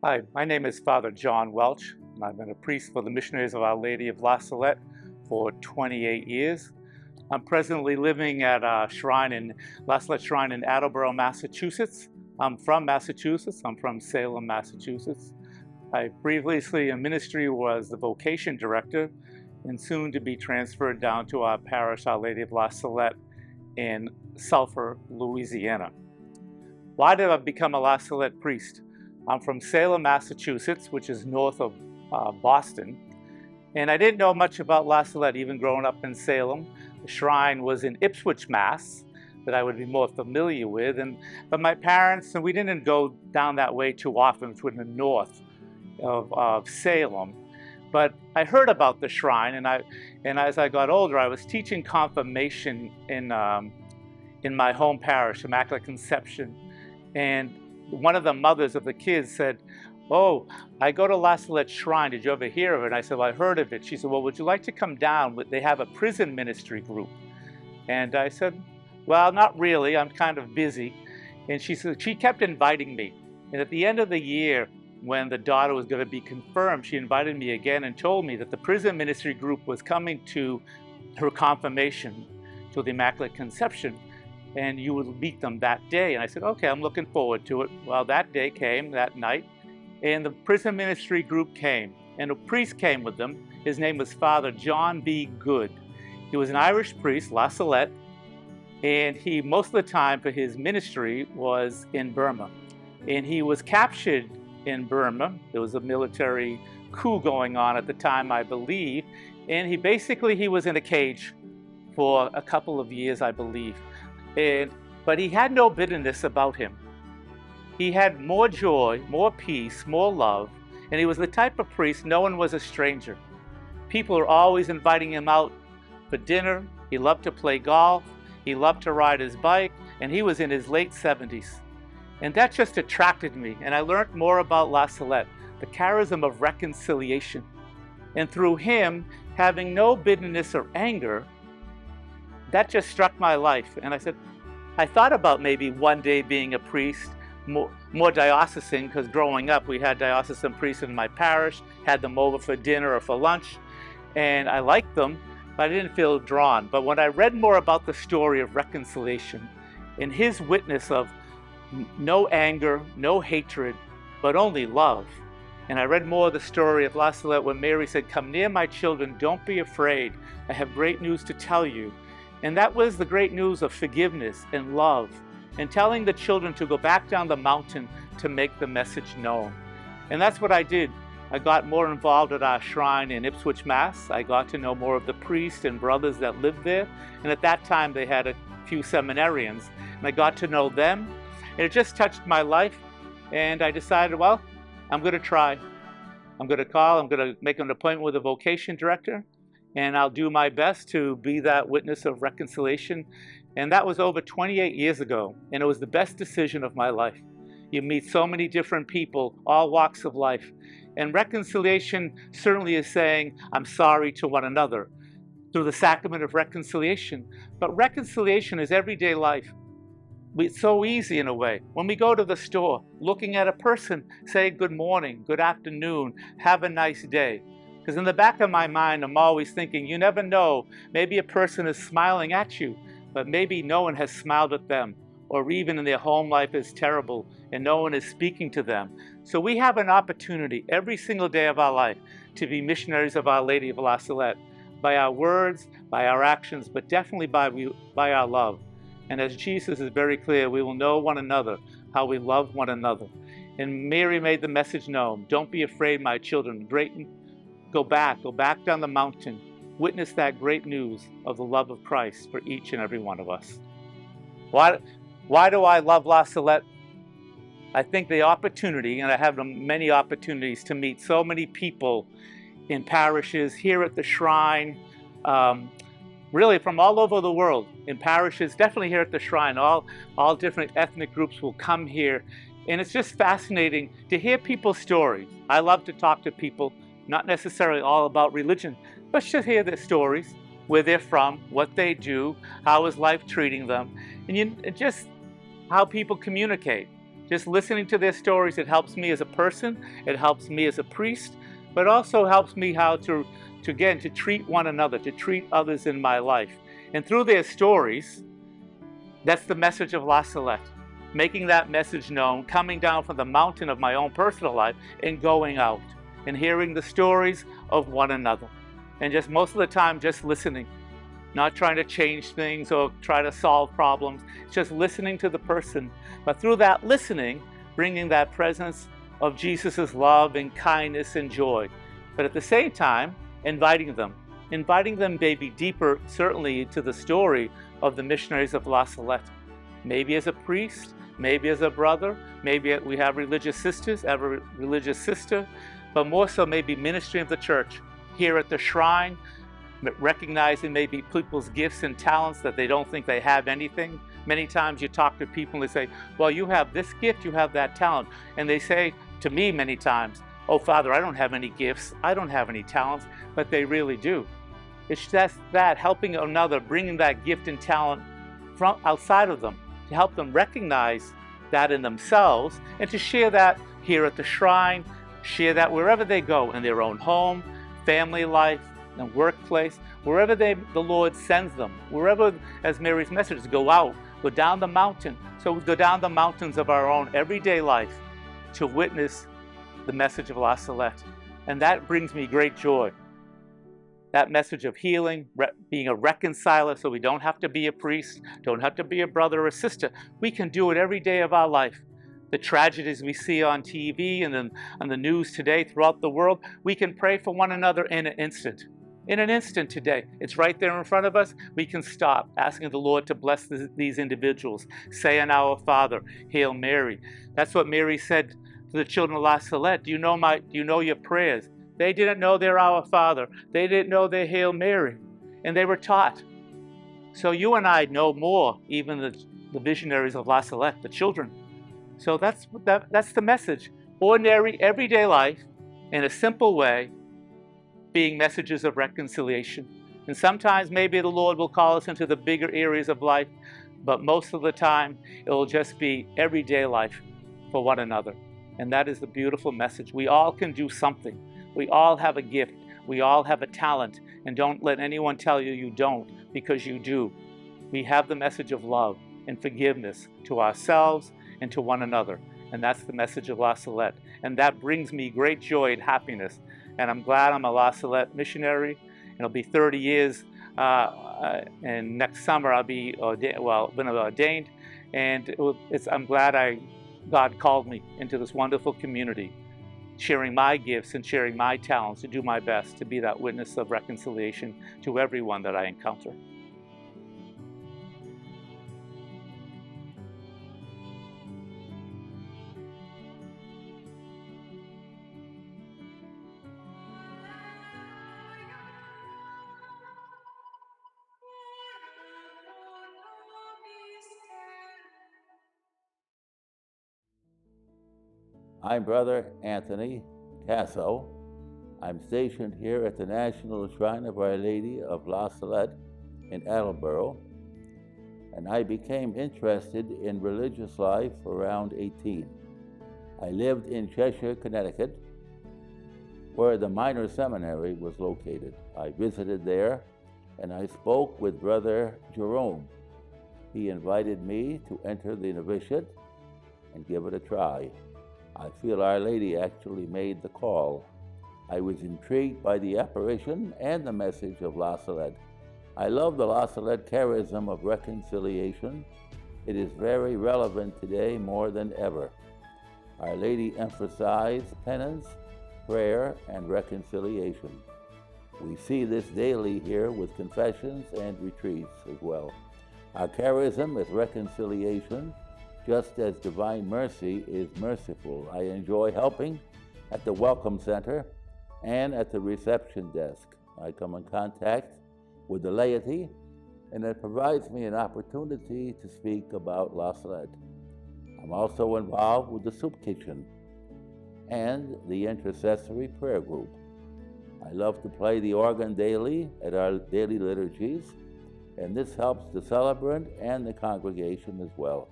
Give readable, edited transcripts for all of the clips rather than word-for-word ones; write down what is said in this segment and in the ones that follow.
Hi, my name is Father John Welch, and I've been a priest for the Missionaries of Our Lady of La Salette for 28 years. I'm presently living at a shrine in La Salette Shrine in Attleboro, Massachusetts. I'm from Massachusetts. I'm from Salem, Massachusetts. I previously in ministry was the vocation director and soon to be transferred down to our parish, Our Lady of La Salette in Sulphur, Louisiana. Why did I become a La Salette priest? I'm from Salem, Massachusetts, which is north of Boston. And I didn't know much about La Salette, even growing up in Salem. The shrine was in Ipswich, Mass, that I would be more familiar with. But my parents, and we didn't go down that way too often, which was in the north of Salem. But I heard about the shrine, and as I got older, I was teaching confirmation in my home parish, Immaculate Conception. And one of the mothers of the kids said, "Oh, I go to La Salette Shrine. Did you ever hear of it?" And I said, "Well, I heard of it." She said, "Well, would you like to come down? They have a prison ministry group." And I said, "Well, not really. I'm kind of busy." And she said, she kept inviting me. And at the end of the year, when the daughter was going to be confirmed, she invited me again and told me that the prison ministry group was coming to her confirmation, to the Immaculate Conception, and you would meet them that day. And I said, "Okay, I'm looking forward to it." Well, that day came, that night, and the prison ministry group came, and a priest came with them. His name was Father John B. Good. He was an Irish priest, La Salette, and he, most of the time for his ministry, was in Burma. And he was captured in Burma. There was a military coup going on at the time, I believe, and he was in a cage for a couple of years, I believe. But he had no bitterness about him. He had more joy, more peace, more love, and he was the type of priest no one was a stranger. People were always inviting him out for dinner. He loved to play golf. He loved to ride his bike, and he was in his late 70s. And that just attracted me, and I learned more about La Salette, the charism of reconciliation. And through him, having no bitterness or anger, that just struck my life. And I thought about maybe one day being a priest, more diocesan, because growing up we had diocesan priests in my parish, had them over for dinner or for lunch, and I liked them, but I didn't feel drawn. But when I read more about the story of reconciliation and his witness of no anger, no hatred, but only love, and I read more of the story of La Salette when Mary said, "Come near, my children, don't be afraid. I have great news to tell you." And that was the great news of forgiveness and love, and telling the children to go back down the mountain to make the message known. And that's what I did. I got more involved at our shrine in Ipswich, Mass. I got to know more of the priests and brothers that lived there. And at that time, they had a few seminarians, and I got to know them. And it just touched my life. And I decided, well, I'm going to try. I'm going to make an appointment with a vocation director, and I'll do my best to be that witness of reconciliation. And that was over 28 years ago, and it was the best decision of my life. You meet so many different people, all walks of life. And reconciliation certainly is saying, "I'm sorry" to one another through the sacrament of reconciliation. But reconciliation is everyday life. It's so easy in a way. When we go to the store, looking at a person, say good morning, good afternoon, have a nice day. Because in the back of my mind, I'm always thinking, you never know, maybe a person is smiling at you, but maybe no one has smiled at them, or even in their home life is terrible and no one is speaking to them. So we have an opportunity every single day of our life to be missionaries of Our Lady of La Salette, by our words, by our actions, but definitely by our love. And as Jesus is very clear, we will know one another, how we love one another. And Mary made the message known. Don't be afraid, my children. Go back down the mountain. Witness that great news of the love of Christ for each and every one of us. Why do I love La Salette? I think the opportunity, and I have many opportunities to meet so many people in parishes, here at the shrine, really from all over the world, in parishes, definitely here at the shrine. All different ethnic groups will come here. And it's just fascinating to hear people's stories. I love to talk to people, not necessarily all about religion, but just hear their stories, where they're from, what they do, how is life treating them, and just how people communicate. Just listening to their stories, it helps me as a person, it helps me as a priest, but also helps me how to treat one another, to treat others in my life. And through their stories, that's the message of La Salette. Making that message known, coming down from the mountain of my own personal life and going out and hearing the stories of one another. And just most of the time, just listening, not trying to change things or try to solve problems, just listening to the person. But through that listening, bringing that presence of Jesus' love and kindness and joy. But at the same time, inviting them maybe deeper, certainly into the story of the missionaries of La Salette. Maybe as a priest, maybe as a brother, maybe we have religious sisters, every religious sister, but more so maybe ministry of the church here at the shrine, recognizing maybe people's gifts and talents that they don't think they have anything. Many times you talk to people and they say, well, you have this gift, you have that talent. And they say to me many times, oh, Father, I don't have any gifts, I don't have any talents, but they really do. It's just that, helping another, bringing that gift and talent from outside of them, to help them recognize that in themselves and to share that here at the shrine, share that wherever they go, in their own home, family life, and workplace, wherever the Lord sends them, wherever, as Mary's message, go out, go down the mountain. So we go down the mountains of our own everyday life to witness the message of La Salette. And that brings me great joy. That message of healing, being a reconciler, so we don't have to be a priest, don't have to be a brother or a sister. We can do it every day of our life. The tragedies we see on TV and then on the news today throughout the world, we can pray for one another in an instant. In an instant today. It's right there in front of us. We can stop asking the Lord to bless these individuals. Say an Our Father, Hail Mary. That's what Mary said to the children of La Salette. Do you know your prayers? They didn't know their Our Father. They didn't know their Hail Mary. And they were taught. So you and I know more, even the visionaries of La Salette, the children. So that's the message. Ordinary, everyday life, in a simple way, being messages of reconciliation. And sometimes maybe the Lord will call us into the bigger areas of life, but most of the time, it will just be everyday life for one another. And that is the beautiful message. We all can do something. We all have a gift. We all have a talent. And don't let anyone tell you you don't, because you do. We have the message of love and forgiveness to ourselves and to one another. And that's the message of La Salette. And that brings me great joy and happiness. And I'm glad I'm a La Salette missionary. It'll be 30 years, and next summer I'll be ordained. And I'm glad God called me into this wonderful community, sharing my gifts and sharing my talents to do my best to be that witness of reconciliation to everyone that I encounter. I'm Brother Anthony Casso. I'm stationed here at the National Shrine of Our Lady of La Salette in Attleboro, and I became interested in religious life around 18. I lived in Cheshire, Connecticut, where the minor seminary was located. I visited there, and I spoke with Brother Jerome. He invited me to enter the novitiate and give it a try. I feel Our Lady actually made the call. I was intrigued by the apparition and the message of La Salette. I love the La Salette charism of reconciliation. It is very relevant today more than ever. Our Lady emphasized penance, prayer, and reconciliation. We see this daily here with confessions and retreats as well. Our charism is reconciliation, just as divine mercy is merciful. I enjoy helping at the Welcome Center and at the reception desk. I come in contact with the laity, and it provides me an opportunity to speak about La Salette. I'm also involved with the soup kitchen and the intercessory prayer group. I love to play the organ daily at our daily liturgies, and this helps the celebrant and the congregation as well.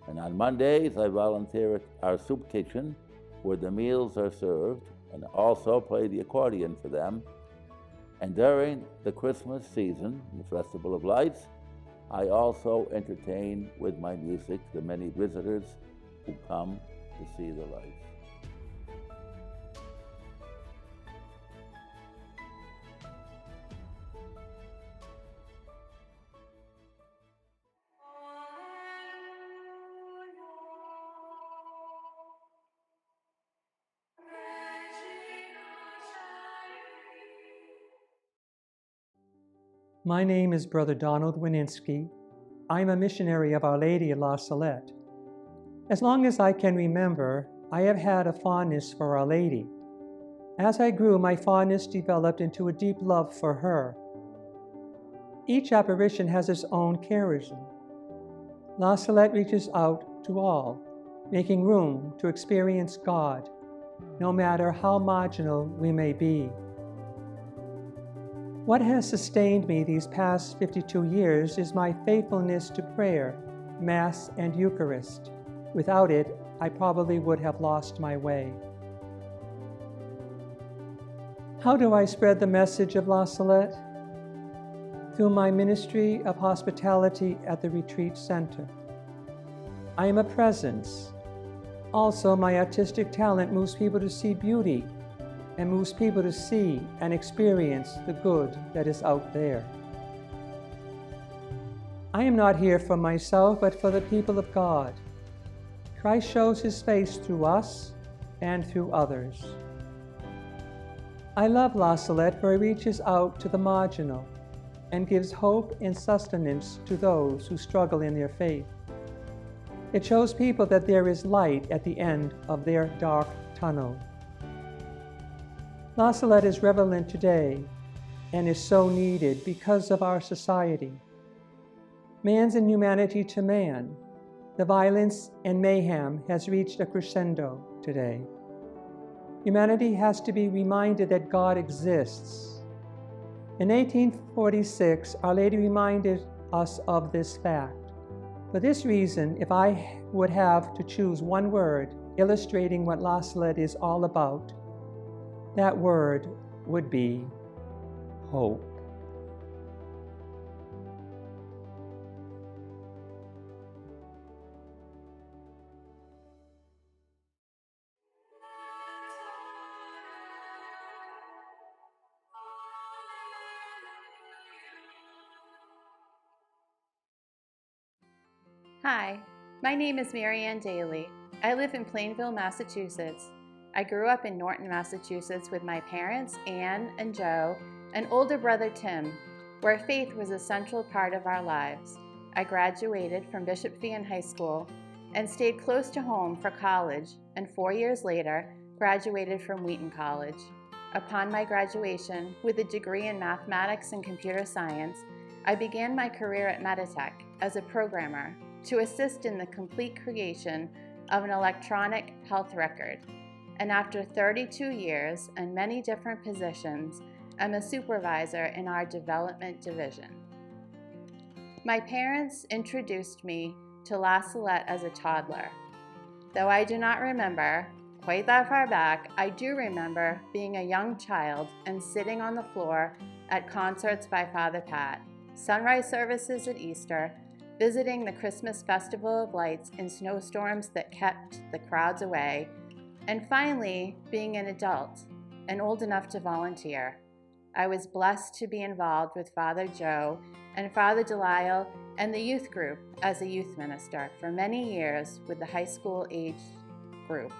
And on Mondays, I volunteer at our soup kitchen where the meals are served and also play the accordion for them. And during the Christmas season, the Festival of Lights, I also entertain with my music the many visitors who come to see the lights. My name is Brother Donald Wininski. I'm a missionary of Our Lady of La Salette. As long as I can remember, I have had a fondness for Our Lady. As I grew, my fondness developed into a deep love for her. Each apparition has its own charism. La Salette reaches out to all, making room to experience God, no matter how marginal we may be. What has sustained me these past 52 years is my faithfulness to prayer, Mass, and Eucharist. Without it, I probably would have lost my way. How do I spread the message of La Salette? Through my ministry of hospitality at the Retreat Center. I am a presence. Also, my artistic talent moves people to see beauty and moves people to see and experience the good that is out there. I am not here for myself, but for the people of God. Christ shows his face through us and through others. I love La Salette for it reaches out to the marginal and gives hope and sustenance to those who struggle in their faith. It shows people that there is light at the end of their dark tunnel. La Salette is relevant today and is so needed because of our society. Man's inhumanity to man, the violence and mayhem has reached a crescendo today. Humanity has to be reminded that God exists. In 1846, Our Lady reminded us of this fact. For this reason, if I would have to choose one word illustrating what La Salette is all about, that word would be hope. Hi, my name is Marianne Daly. I live in Plainville, Massachusetts. I grew up in Norton, Massachusetts with my parents, Anne and Joe, and older brother Tim, where faith was a central part of our lives. I graduated from Bishop Fian High School and stayed close to home for college, and 4 years later, graduated from Wheaton College. Upon my graduation, with a degree in mathematics and computer science, I began my career at Meditech as a programmer to assist in the complete creation of an electronic health record. And after 32 years and many different positions, I'm a supervisor in our development division. My parents introduced me to La Salette as a toddler. Though I do not remember quite that far back, I do remember being a young child and sitting on the floor at concerts by Father Pat, sunrise services at Easter, visiting the Christmas Festival of Lights in snowstorms that kept the crowds away, and finally being an adult and old enough to volunteer. I was blessed to be involved with Father Joe and Father Delisle and the youth group as a youth minister for many years with the high school age group.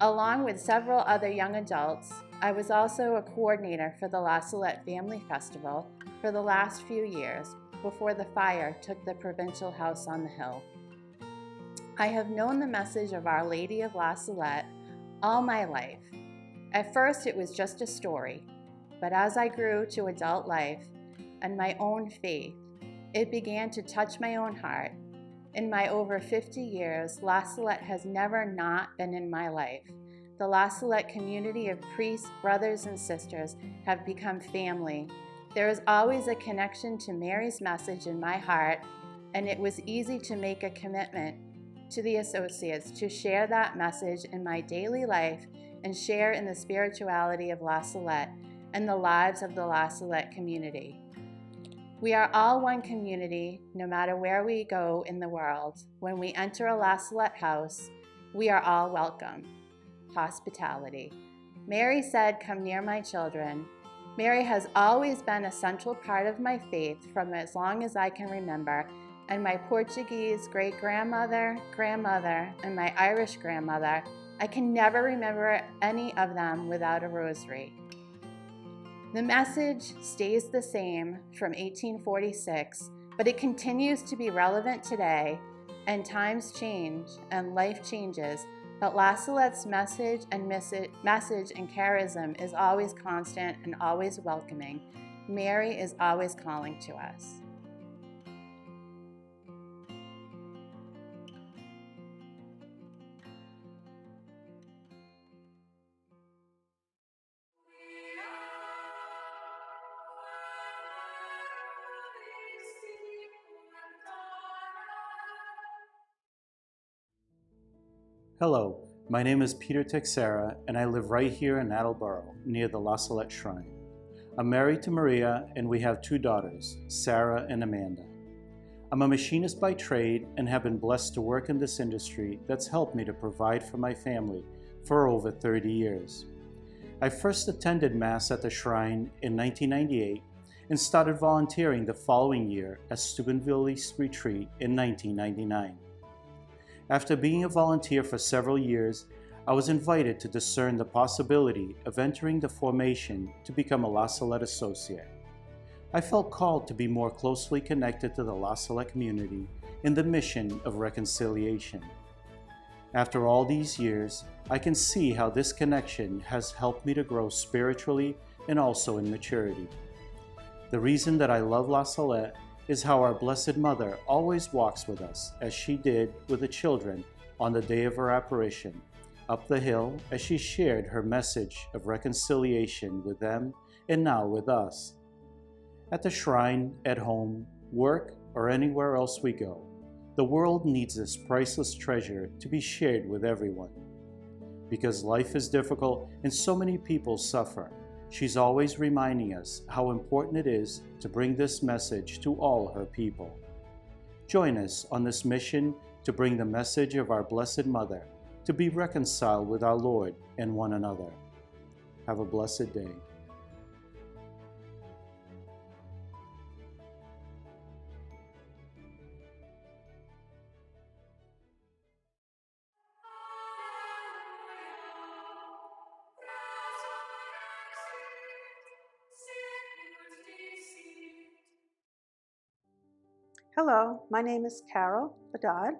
Along with several other young adults, I was also a coordinator for the La Salette Family Festival for the last few years before the fire took the provincial house on the hill. I have known the message of Our Lady of La Salette all my life. At first it was just a story, but as I grew to adult life and my own faith, it began to touch my own heart. In my over 50 years, La Salette has never not been in my life. The La Salette community of priests, brothers, and sisters have become family. There is always a connection to Mary's message in my heart and it was easy to make a commitment to the associates to share that message in my daily life and share in the spirituality of La Salette and the lives of the La Salette community. We are all one community, no matter where we go in the world. When we enter a La Salette house, we are all welcome. Hospitality. Mary said, "Come near, my children." Mary has always been a central part of my faith from as long as I can remember, and my Portuguese great-grandmother, grandmother, and my Irish grandmother, I can never remember any of them without a rosary. The message stays the same from 1846, but it continues to be relevant today, and times change and life changes, but La Salette's message and charism is always constant and always welcoming. Mary is always calling to us. Hello, my name is Peter Texera, and I live right here in Attleboro, near the La Salette Shrine. I'm married to Maria, and we have 2 daughters, Sarah and Amanda. I'm a machinist by trade and have been blessed to work in this industry that's helped me to provide for my family for over 30 years. I first attended Mass at the Shrine in 1998 and started volunteering the following year at Steubenville's Retreat in 1999. After being a volunteer for several years, I was invited to discern the possibility of entering the formation to become a La Salette associate. I felt called to be more closely connected to the La Salette community in the mission of reconciliation. After all these years, I can see how this connection has helped me to grow spiritually and also in maturity. The reason that I love La Salette is how our Blessed Mother always walks with us, as she did with the children on the day of her apparition, up the hill as she shared her message of reconciliation with them and now with us. At the shrine, at home, work, or anywhere else we go, the world needs this priceless treasure to be shared with everyone. Because life is difficult and so many people suffer, she's always reminding us how important it is to bring this message to all her people. Join us on this mission to bring the message of our Blessed Mother, to be reconciled with our Lord and one another. Have a blessed day. Hello, my name is Carol Bedard.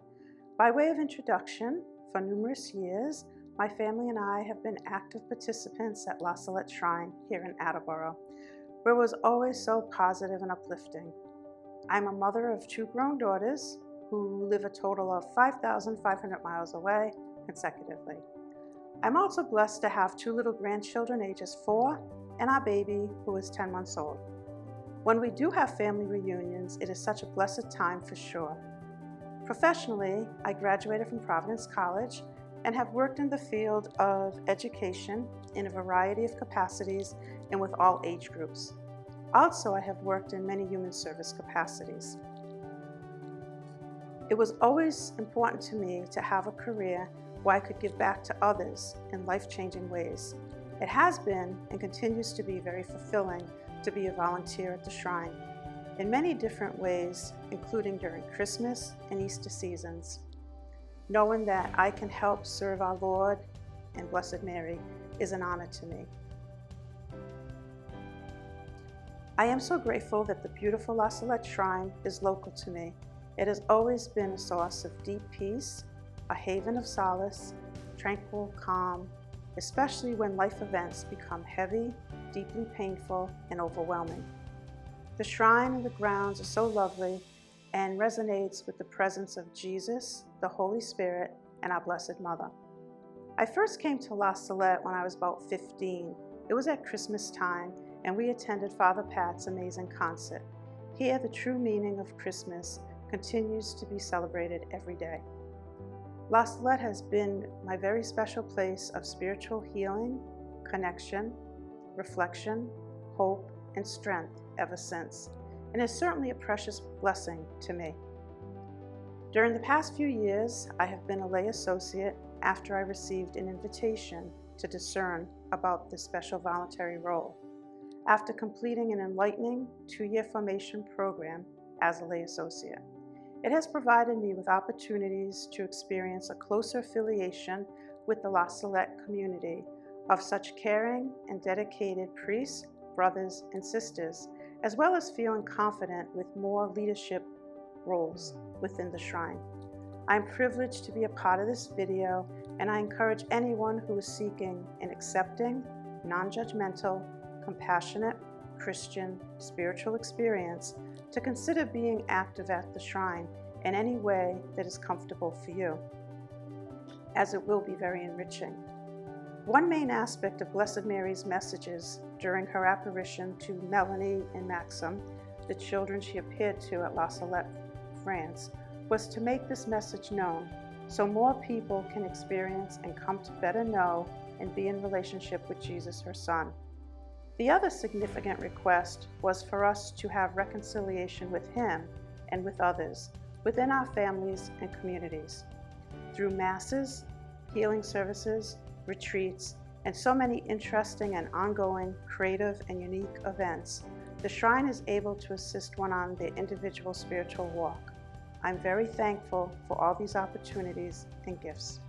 By way of introduction, for numerous years, my family and I have been active participants at La Salette Shrine here in Attleboro, where it was always so positive and uplifting. I'm a mother of 2 grown daughters who live a total of 5,500 miles away consecutively. I'm also blessed to have 2 little grandchildren ages 4 and our baby who is 10 months old. When we do have family reunions, it is such a blessed time for sure. Professionally, I graduated from Providence College and have worked in the field of education in a variety of capacities and with all age groups. Also, I have worked in many human service capacities. It was always important to me to have a career where I could give back to others in life-changing ways. It has been and continues to be very fulfilling to be a volunteer at the shrine in many different ways, including during Christmas and Easter seasons. Knowing that I can help serve our Lord and Blessed Mary is an honor to me. I am so grateful that the beautiful La Salette Shrine is local to me. It has always been a source of deep peace, a haven of solace, tranquil calm, especially when life events become heavy, deeply painful, and overwhelming. The shrine and the grounds are so lovely and resonates with the presence of Jesus, the Holy Spirit, and our Blessed Mother. I first came to La Salette when I was about 15. It was at Christmas time, and we attended Father Pat's amazing concert. Here, the true meaning of Christmas continues to be celebrated every day. La Salette has been my very special place of spiritual healing, connection, reflection, hope, and strength ever since, and is certainly a precious blessing to me. During the past few years, I have been a lay associate after I received an invitation to discern about this special voluntary role, after completing an enlightening 2-year formation program as a lay associate. It has provided me with opportunities to experience a closer affiliation with the La Salette community of such caring and dedicated priests, brothers, and sisters, as well as feeling confident with more leadership roles within the shrine. I'm privileged to be a part of this video, and I encourage anyone who is seeking an accepting, non-judgmental, compassionate, Christian, spiritual experience to consider being active at the shrine in any way that is comfortable for you, as it will be very enriching. One main aspect of Blessed Mary's messages during her apparition to Melanie and Maxim, the children she appeared to at La Salette, France, was to make this message known so more people can experience and come to better know and be in relationship with Jesus, her Son. The other significant request was for us to have reconciliation with Him and with others within our families and communities. Through masses, healing services, retreats, and so many interesting and ongoing creative and unique events, the shrine is able to assist one on their individual spiritual walk. I'm very thankful for all these opportunities and gifts.